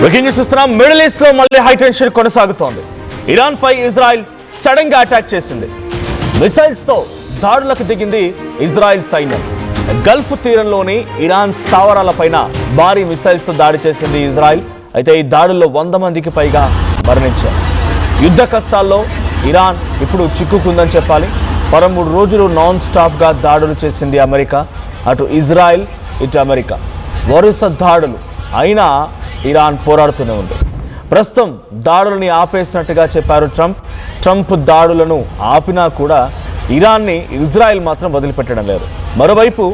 Breaking news చూస్తున్నాం. Middle east లో మళ్ళీ హై టెన్షన్ కొనసాగుతోంది. ఇరాన్ పై ఇజ్రాయెల్ సడన్ గా అటాక్ చేసింది. మిసైల్స్ తో దాడులకు దిగింది ఇజ్రాయెల్ సైన్యం. గల్ఫ్ తీరంలోని ఇరాన్ స్థావరాలపైన భారీ మిసైల్స్ తో దాడి చేసింది ఇజ్రాయెల్. అయితే ఈ దాడుల్లో 100 మందికి పైగా మరణించారు. యుద్ధ కష్టాల్లో ఇరాన్ ఇప్పుడు చిక్కుకుందని చెప్పాలి. 13 రోజులు నాన్ స్టాప్ గా దాడులు చేసింది అమెరికా. అటు ఇజ్రాయెల్ ఇటు అమెరికా వరుస దాడులు అయినా ఇరాన్ పోరాడుతూనే ఉంది. ప్రస్తుతం దాడులని ఆపేసినట్టుగా చెప్పారు ట్రంప్ దాడులను ఆపినా కూడా ఇరాన్ని ఇజ్రాయెల్ మాత్రం వదిలిపెట్టడం లేదు. మరోవైపు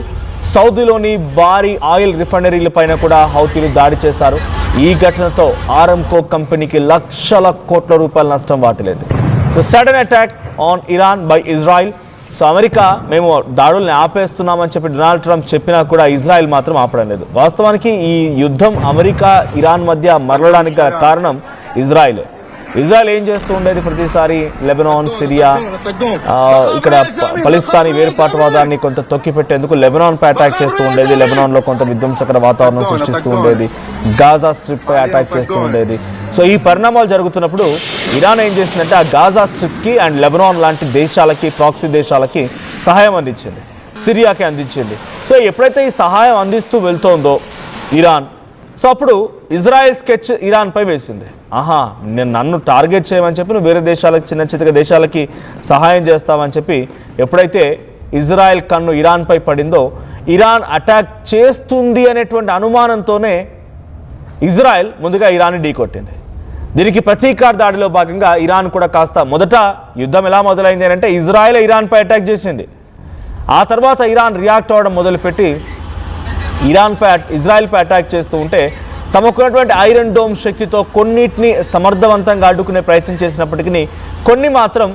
సౌదీలోని భారీ ఆయిల్ రిఫైనరీలపైన కూడా హౌతీలు దాడి చేశారు. ఈ ఘటనతో ఆరంకో కంపెనీకి లక్షల కోట్ల రూపాయల నష్టం వాటిల్లింది. So sudden attack on Iran by Israel. So America మేము దాడుల్ని ఆపేస్తున్నామని చెప్పి డొనాల్డ్ ట్రంప్ చెప్పినా కూడా ఇజ్రాయెల్ మాత్రం ఆపడం లేదు. వాస్తవానికి ఈ యుద్ధం అమెరికా ఇరాన్ మధ్య మరలడానికి గల కారణం ఇజ్రాయెల్ ఏం చేస్తూ ఉండేది, ప్రతిసారి లెబనాన్, సిరియా, ఇక్కడ ఫలిస్తానీ వేరుపాటువాదాన్ని కొంత తొక్కిపెట్టేందుకు లెబనాన్పై అటాక్ చేస్తూ ఉండేది. లెబనాన్లో కొంత విధ్వంసకర వాతావరణం సృష్టిస్తూ ఉండేది. గాజా స్ట్రిప్పై అటాక్ చేస్తూ ఉండేది. సో ఈ పరిణామాలు జరుగుతున్నప్పుడు ఇరాన్ ఏం చేసిందంటే ఆ గాజా స్ట్రిప్కి అండ్ లెబనాన్ లాంటి దేశాలకి, ప్రాక్సీ దేశాలకి సహాయం అందించింది, సిరియాకి అందించింది. సో ఎప్పుడైతే ఈ సహాయం అందిస్తూ వెళ్తోందో ఇరాన్, సో అప్పుడు ఇజ్రాయెల్ స్కెచ్ ఇరాన్పై వేసింది. నన్ను టార్గెట్ చేయమని చెప్పి నువ్వు వేరే దేశాలకి, చిన్న చిన్న దేశాలకి సహాయం చేస్తావని చెప్పి ఎప్పుడైతే ఇజ్రాయెల్ కన్ను ఇరాన్పై పడిందో, ఇరాన్ అటాక్ చేస్తుంది అనేటువంటి అనుమానంతోనే ఇజ్రాయెల్ ముందుగా ఇరాన్ని ఢీకొట్టింది. దీనికి ప్రతీకార దాడిలో భాగంగా ఇరాన్ కూడా కాస్త మొదట యుద్ధం ఎలా మొదలైంది అంటే ఇజ్రాయెల్ ఇరాన్పై అటాక్ చేసింది. ఆ తర్వాత ఇరాన్ రియాక్ట్ అవ్వడం మొదలుపెట్టి ఇజ్రాయెల్పై అటాక్ చేస్తూ ఉంటే తమకున్నటువంటి ఐరన్ డోమ్ శక్తితో కొన్నిటిని సమర్థవంతంగా అడ్డుకునే ప్రయత్నం చేసినప్పటికీ కొన్ని మాత్రం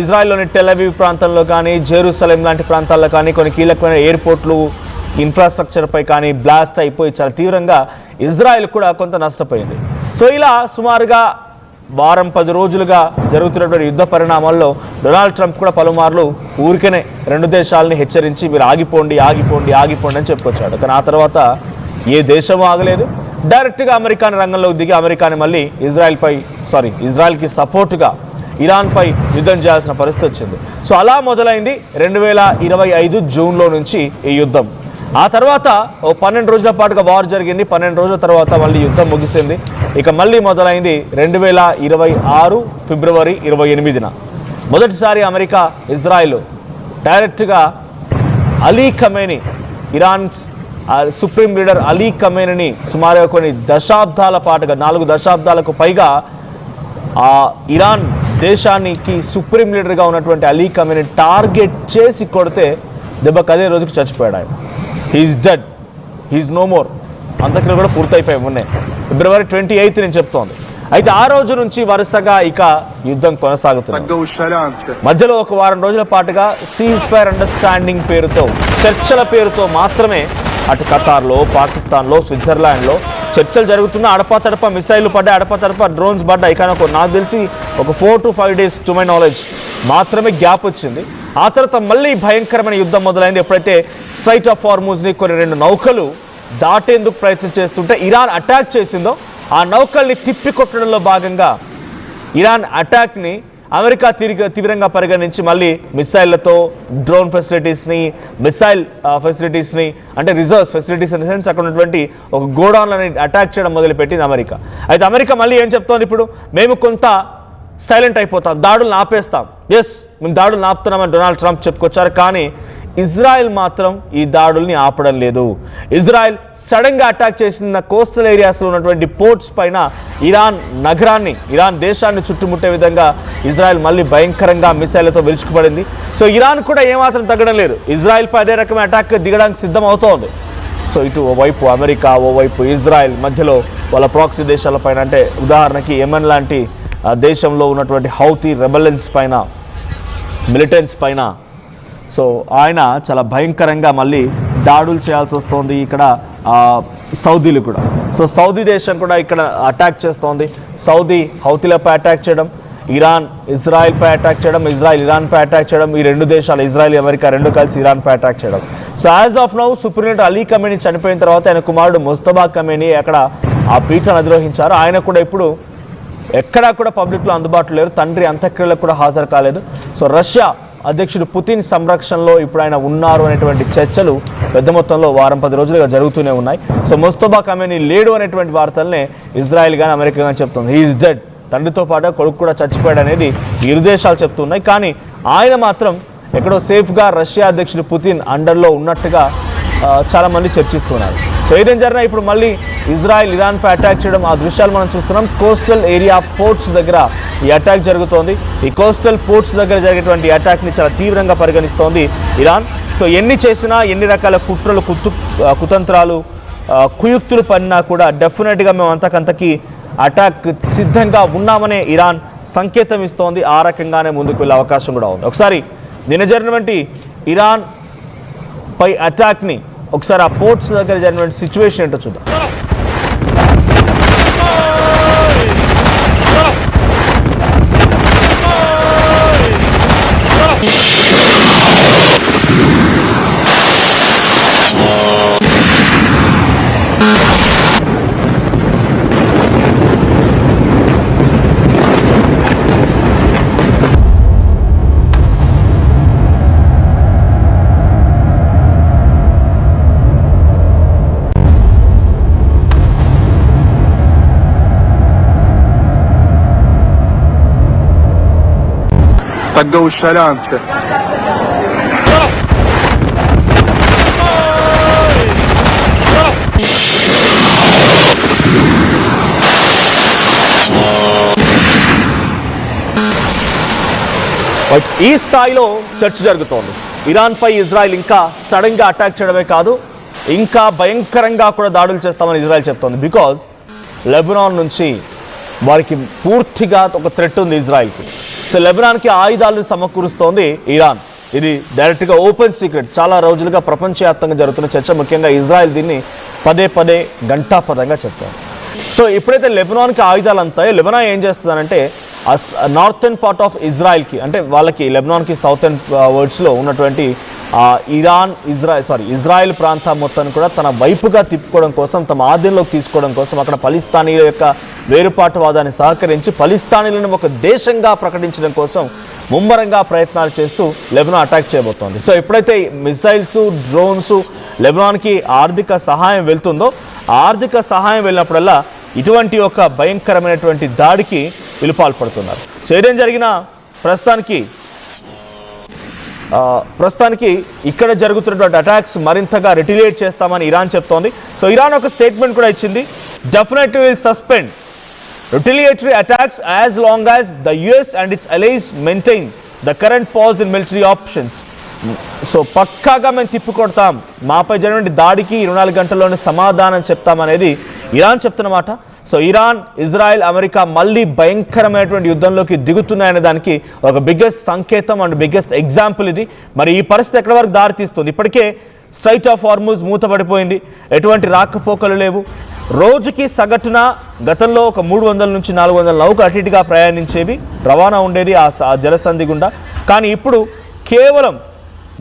ఇజ్రాయెల్లోని టెల్ అవీవ్ ప్రాంతంలో కానీ, జెరూసలేం లాంటి ప్రాంతాల్లో కానీ కొన్ని కీలకమైన ఎయిర్పోర్ట్లు, ఇన్ఫ్రాస్ట్రక్చర్పై కానీ బ్లాస్ట్ అయిపోయి చాలా తీవ్రంగా ఇజ్రాయెల్ కూడా కొంత నష్టపోయింది. సో ఇలా సుమారుగా వారం 10 రోజులుగా జరుగుతున్నటువంటి యుద్ధ పరిణామాల్లో డొనాల్డ్ ట్రంప్ కూడా పలుమార్లు ఊరికనే 2 దేశాలని హెచ్చరించి మీరు ఆగిపోండి అని చెప్పుకొచ్చాడు. కానీ ఆ తర్వాత ఏ దేశమూ ఆగలేదు. డైరెక్ట్గా అమెరికాని రంగంలోకి దిగి అమెరికాని మళ్ళీ ఇజ్రాయెల్కి సపోర్టుగా ఇరాన్పై యుద్ధం చేయాల్సిన పరిస్థితి వచ్చింది. సో అలా మొదలైంది 2025 జూన్లో నుంచి ఈ యుద్ధం. ఆ తర్వాత 12 రోజుల పాటుగా వార్ జరిగింది. 12 రోజుల తర్వాత మళ్ళీ యుద్ధం ముగిసింది. ఇక మళ్ళీ మొదలైంది 2026 ఫిబ్రవరి 28న. మొదటిసారి అమెరికా, ఇజ్రాయెల్ డైరెక్ట్గా Ali Khamenei, Iran supreme leader Ali ఖమేనీని సుమారుగా కొన్ని దశాబ్దాల పాటుగా 4 దశాబ్దాలకు పైగా ఇరాన్ దేశానికి సుప్రీం లీడర్గా ఉన్నటువంటి అలీ ఖమేనీ టార్గెట్ చేసి కొడితే దెబ్బకు అదే రోజుకి చచ్చిపోయాడు ఆయన. He's dead, he's no more. అంతక్రియలు కూడా పూర్తయిపోయాయి మొన్నే ఫిబ్రవరి 28 నేను చెప్తోంది. అయితే ఆ రోజు నుంచి వరుసగా ఇక యుద్ధం కొనసాగుతుంది. మధ్యలో ఒక వారం రోజుల పాటుగా సీజ్ ఫైర్ అండర్స్టాండింగ్ పేరుతో, చర్చల పేరుతో మాత్రమే అటు ఖతార్లో, పాకిస్తాన్లో, స్విట్జర్లాండ్లో చర్చలు జరుగుతున్నా అడపాతడపా మిసైళ్లు పడ్డాయి, అడపాతడపా డ్రోన్స్ పడ్డాయి. కానీ నాకు తెలిసి ఒక 4 to 5 days to my knowledge మాత్రమే గ్యాప్ వచ్చింది. ఆ తర్వాత మళ్ళీ భయంకరమైన యుద్ధం మొదలైంది. ఎప్పుడైతే స్ట్రైట్ ఆఫ్ హార్మూజ్ని కొన్ని 2 నౌకలు దాటేందుకు ప్రయత్నం చేస్తుంటే ఇరాన్ అటాక్ చేసిందో, ఆ నౌకల్ని తిప్పికొట్టడంలో భాగంగా ఇరాన్ అటాక్ని అమెరికా తీవ్రంగా పరిగణించి మళ్ళీ మిసైళ్లతో డ్రోన్ ఫెసిలిటీస్ని, మిసైల్ ఫెసిలిటీస్ని, అంటే reserves facilities in the sense అక్కడ ఉన్నటువంటి ఒక గోడౌన్లని అటాక్ చేయడం మొదలుపెట్టింది అమెరికా. అయితే అమెరికా మళ్ళీ ఏం చెప్తోంది, ఇప్పుడు మేము కొంత సైలెంట్ అయిపోతాం, దాడులను ఆపేస్తాం. ఎస్, మేము దాడులను ఆపుతున్నామని డొనాల్డ్ ట్రంప్ చెప్పుకొచ్చారు. కానీ ఇజ్రాయెల్ మాత్రం ఈ దాడుల్ని ఆపడం లేదు. ఇజ్రాయెల్ సడన్గా అటాక్ చేసిన కోస్టల్ ఏరియాస్లో ఉన్నటువంటి పోర్ట్స్ పైన ఇరాన్ దేశాన్ని చుట్టుముట్టే విధంగా ఇజ్రాయెల్ మళ్ళీ భయంకరంగా మిసైళ్లతో విరుచుకుపడింది. సో ఇరాన్ కూడా ఏమాత్రం తగ్గడం లేదు, ఇజ్రాయెల్పై అదే రకమైన అటాక్ దిగడానికి సిద్ధం అవుతోంది. సో ఇటు ఓవైపు అమెరికా, ఓవైపు ఇజ్రాయెల్, మధ్యలో వాళ్ళ ప్రాక్సీ దేశాలపైన, అంటే ఉదాహరణకి యెమెన్ లాంటి దేశంలో ఉన్నటువంటి హౌతీ రెబెలెన్స్ పైన, మిలిటెంట్స్ పైన సో ఆయన చాలా భయంకరంగా మళ్ళీ దాడులు చేయాల్సి వస్తుంది. ఇక్కడ సౌదీలు కూడా, సో సౌదీ దేశం కూడా ఇక్కడ అటాక్ చేస్తోంది. సౌదీ హౌతీలపై అటాక్ చేయడం, ఇరాన్ ఇజ్రాయెల్పై అటాక్ చేయడం, ఇజ్రాయెల్ ఇరాన్పై అటాక్ చేయడం, ఈ 2 దేశాలు ఇజ్రాయెల్ అమెరికా 2 కలిసి ఇరాన్పై అటాక్ చేయడం. So as of now supreme leader Ali Khamenei చనిపోయిన తర్వాత ఆయన కుమారుడు ముస్తఫా ఖమేనీ అక్కడ ఆ పీఠాన్ని అధిరోహించారు. ఆయన కూడా ఇప్పుడు ఎక్కడా కూడా పబ్లిక్లో అందుబాటులో లేరు. తండ్రి అంత్యక్రియలకు కూడా హాజరు కాలేదు. సో రష్యా అధ్యక్షుడు పుతిన్ సంరక్షణలో ఇప్పుడు ఆయన ఉన్నారు అనేటువంటి చర్చలు పెద్ద మొత్తంలో వారం 10 రోజులుగా జరుగుతూనే ఉన్నాయి. సో ముస్తఫా ఖమేనీ లేడు అనేటువంటి వార్తలనే ఇజ్రాయెల్ కానీ అమెరికా కానీ చెప్తుంది. He is dead. తండ్రితో పాటు కొడుకు కూడా చచ్చిపోయాడు అనేది ఈ ఇరు దేశాలు చెప్తున్నాయి. కానీ ఆయన మాత్రం ఎక్కడో సేఫ్గా రష్యా అధ్యక్షుడు పుతిన్ అండర్లో ఉన్నట్టుగా చాలామంది చర్చిస్తున్నారు. సో ఏదేం జరిగినా ఇప్పుడు మళ్ళీ ఇజ్రాయెల్ ఇరాన్పై అటాక్ చేయడం, ఆ దృశ్యాలు మనం చూస్తున్నాం. కోస్టల్ ఏరియా పోర్ట్స్ దగ్గర ఈ అటాక్ జరుగుతోంది. ఈ కోస్టల్ పోర్ట్స్ దగ్గర జరిగేటువంటి అటాక్ని చాలా తీవ్రంగా పరిగణిస్తోంది ఇరాన్. సో ఎన్ని చేసినా, ఎన్ని రకాల కుట్రలు, కుతంత్రాలు, కుయుక్తులు పడినా కూడా డెఫినెట్గా మేము అంతకంతకి అటాక్ సిద్ధంగా ఉన్నామనే ఇరాన్ సంకేతం ఇస్తోంది. ఆ రకంగానే ముందుకు వెళ్ళే అవకాశం కూడా ఉంది. ఒకసారి నిన్న జరిగినటువంటి ఇరాన్ పై అటాక్ని, ఒకసారి ఆ పోర్ట్స్ దగ్గర జరిగినటువంటి సిచ్యువేషన్ ఏంటో చూద్దాం. طقوا السلام ఈ స్థాయిలో చర్చ జరుగుతోంది. ఇరాన్పై ఇజ్రాయెల్ ఇంకా సడన్గా అటాక్ చేయడమే కాదు, ఇంకా భయంకరంగా కూడా దాడులు చేస్తామని ఇజ్రాయెల్ చెప్తోంది. బికాజ్ లెబనాన్ నుంచి వారికి పూర్తిగా ఒక థ్రెట్ ఉంది ఇజ్రాయెల్కి. సో లెబనాన్కి ఆయుధాలను సమకూరుస్తోంది ఇరాన్. ఇది డైరెక్ట్గా ఓపెన్ సీక్రెట్. చాలా రోజులుగా ప్రపంచవ్యాప్తంగా జరుగుతున్న చర్చ, ముఖ్యంగా ఇజ్రాయెల్ దీన్ని పదే గంటాపదంగా చెప్తారు. సో ఎప్పుడైతే లెబనాన్కి ఆయుధాలు అంతాయో, లెబనాన్ ఏం చేస్తుందంటే నార్థన్ పార్ట్ ఆఫ్ ఇజ్రాయెల్కి, అంటే వాళ్ళకి లెబనాన్కి సౌతర్న్ వర్డ్స్లో ఉన్నటువంటి ఇజ్రాయెల్ ప్రాంతం మొత్తాన్ని కూడా తన వైపుగా తిప్పుకోవడం కోసం, తమ ఆధీనంలోకి తీసుకోవడం కోసం, అక్కడ పలిస్తానీల యొక్క వేరుపాటువాదాన్ని సహకరించి పలిస్తానీలను ఒక దేశంగా ప్రకటించడం కోసం ముమ్మరంగా ప్రయత్నాలు చేస్తూ లెబనాన్ అటాక్ చేయబోతోంది. సో ఎప్పుడైతే మిసైల్స్, డ్రోన్స్ లెబనాన్కి ఆర్థిక సహాయం వెళ్తుందో, ఆర్థిక సహాయం వెళ్ళినప్పుడల్లా ఇటువంటి ఒక భయంకరమైనటువంటి దాడికి వీళ్ళు పాల్పడుతున్నారు. సో ఏదేం జరిగినా ప్రస్తుతానికి ఇక్కడ జరుగుతున్నటువంటి అటాక్స్ మరింతగా రిటిలియేట్ చేస్తామని ఇరాన్ చెప్తోంది. సో ఇరాన్ ఒక స్టేట్మెంట్ కూడా ఇచ్చింది. Definitely will suspend retaliatory attacks as long as the US and its allies maintain the current pause in military options. So పక్కాగా మేము తిప్పికొడతాం, మాపై జరిగిన దాడికి 24 గంటల్లోనే సమాధానం చెప్తామనేది ఇరాన్ చెప్తున్నమాట. సో ఇరాన్, ఇజ్రాయెల్, అమెరికా మళ్ళీ భయంకరమైనటువంటి యుద్ధంలోకి దిగుతున్నాయనే దానికి ఒక బిగ్గెస్ట్ సంకేతం అండ్ బిగ్గెస్ట్ ఎగ్జాంపుల్ ఇది. మరి ఈ పరిస్థితి ఎక్కడి వరకు దారితీస్తుంది? ఇప్పటికే స్ట్రైట్ ఆఫ్ హార్ముజ్ మూతపడిపోయింది, ఎటువంటి రాకపోకలు లేవు. రోజుకి సగటున గతంలో ఒక 300 నుంచి 400 నౌకలు అటు ఇటుగా ప్రయాణించేవి, రవాణా ఉండేది ఆ జలసంధి గుండా. కానీ ఇప్పుడు కేవలం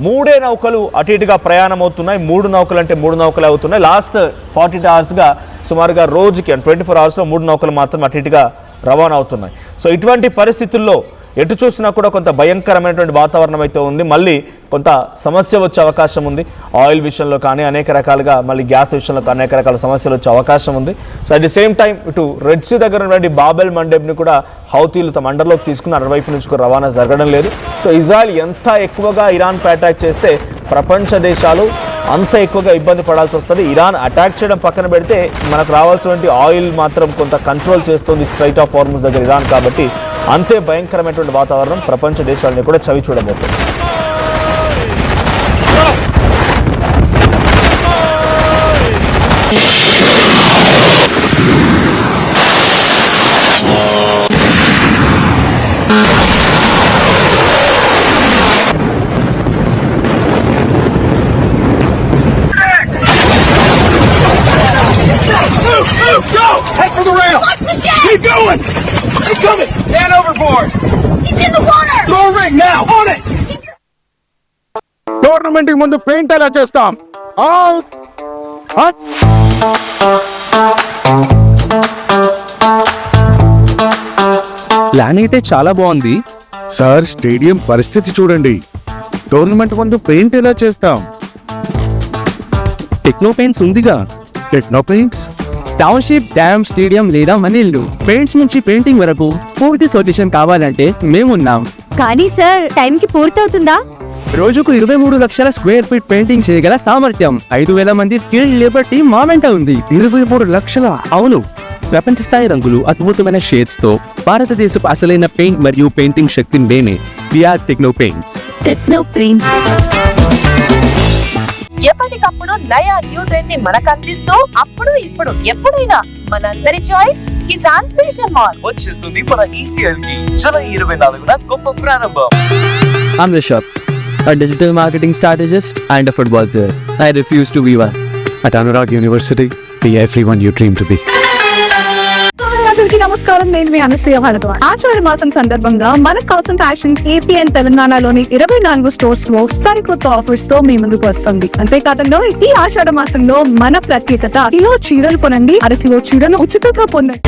3 నౌకలు అటు ఇటుగా ప్రయాణం అవుతున్నాయి. 3 నౌకలు అంటే 3 నౌకలు అవుతున్నాయి. లాస్ట్ 48 అవర్స్గా సుమారుగా రోజుకి 24 అవర్స్లో 3 నౌకలు మాత్రం అటు ఇటుగా రవాణా అవుతున్నాయి. సో ఇటువంటి పరిస్థితుల్లో ఎటు చూసినా కూడా కొంత భయంకరమైనటువంటి వాతావరణం అయితే ఉంది. మళ్ళీ కొంత సమస్య వచ్చే అవకాశం ఉంది. ఆయిల్ విషయంలో కానీ అనేక రకాలుగా, మళ్ళీ గ్యాస్ విషయంలో కానీ అనేక రకాల సమస్యలు వచ్చే అవకాశం ఉంది. So at the same time ఇటు రెడ్ సీ దగ్గర ఉన్నటువంటి బాబెల్ మండేబ్ని కూడా హౌతీలు తమ అండర్లోకి తీసుకుని అటువైపు నుంచి కూడా రవాణా జరగడం లేదు. సో ఇజ్రాయెల్ ఎంత ఎక్కువగా ఇరాన్పై అటాక్ చేస్తే ప్రపంచ దేశాలు అంత ఎక్కువగా ఇబ్బంది పడాల్సి వస్తుంది. ఇరాన్ అటాక్ చేయడం పక్కన పెడితే మనకు రావాల్సినటువంటి ఆయిల్ మాత్రం కొంత కంట్రోల్ చేస్తుంది స్ట్రైట్ ఆఫ్ హార్ముజ్ దగ్గర ఇరాన్. కాబట్టి అంతే భయంకరమైనటువంటి వాతావరణం ప్రపంచ దేశాలని కూడా చవి చూడబోతుంది. Head for the rail! Keep going! Keep coming! Stand overboard! He's in the water! Throw a ring now! On it! Tournament కి ముందు పెయింట్ ఎలా చేస్తాం? ప్లాన్ అయితే చాలా బాగుంది. సార్ స్టేడియం పరిస్థితి చూడండి. టోర్నమెంట్ ముందు పెయింట్ ఎలా చేస్తాం? టెక్నో పెయింట్స్ ఉందిగా. Techno paints. Township, dam, stadium లేదా మనీళ్ళు పెయింట్స్ నుంచి పెయింటింగ్ వరకు పూర్తి సొల్యూషన్ కావాలంటే మేమున్నాం. కానీ సార్ టైంకి పూర్తవుతుందా? రోజుకు 23 లక్షల స్క్వేర్ ఫీట్ పెయింటింగ్ చేయగల సామర్థ్యం, 5,000 మంది స్కిల్డ్ లేబర్ టీమ్ మా వెంట ఉంది. 23 లక్షల? అవును, ప్రపంచ స్థాయి రంగులు, అద్భుతమైన షేడ్స్ తో భారతదేశపు అసలైన పెయింట్ మరియు పెయింటింగ్ శక్తి మేమే. We are techno paints. Techno paints ఎప్పటికప్పుడు నయా న్యూ ట్రెండ్ ని మనకు అందిస్తూ అప్పుడు ఇప్పుడు ఎప్పుడైనా మనందరి చాయ్ కిసాన్ ఫ్యాషన్ మాల్ వచ్చేస్తుంది మన ఈసీఎల్ కి జూలై 24న గొప్ప ప్రారంభం. I'm Rishabh, a digital marketing strategist and a football player. I refuse to be one. At Anurag University, be everyone you dream to be. అందరికీ నమస్కారం. నేను మీ అనసూయ భరద్వాజ్. ఆషాఢ మాసం సందర్భంగా మన కాసం ఫ్యాషన్స్ ఏపీ అండ్ తెలంగాణలోని 24 స్టోర్స్ లో సరికొత్త ఆఫర్స్ తో మీ ముందుకు వస్తుంది. అంతేకాదంలో ఈ ఆషాఢ మాసంలో మన ప్రత్యేకత, కిలో చీరలు కొనండి, అరకిలో చీరను ఉచితంగా పొందండి.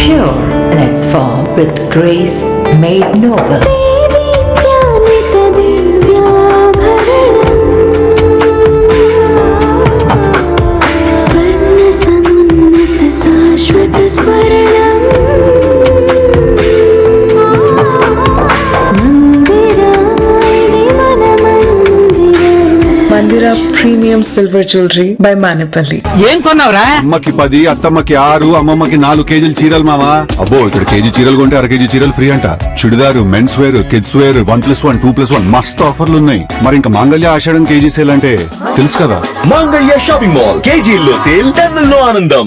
Pure in its form with grace made noble. Mandira Premium Silver Jewelry by Manipali. ఏం కొన్నావురా? అమ్మకి 10, అత్తమ్మకి 6, అమ్మమ్మకి 4 కేజీలు చీరలు మావా. అబ్బో, ఇక్కడ కేజీ చీరలు కొంటే 1 కేజీ చీరలు ఫ్రీ అంట. Churidar, men's wear, kids wear 1+1, 2+1 మస్తు ఆఫర్లు ఉన్నాయి. మరి ఇంకా మాంగళ్య ఆషాఢం కేజీ సేల్ అంటే తెలుసు కదా. మాంగళ్య షాపింగ్ మాల్ కేజీల్లో సేల్, టన్నుల్లో ఆనందం.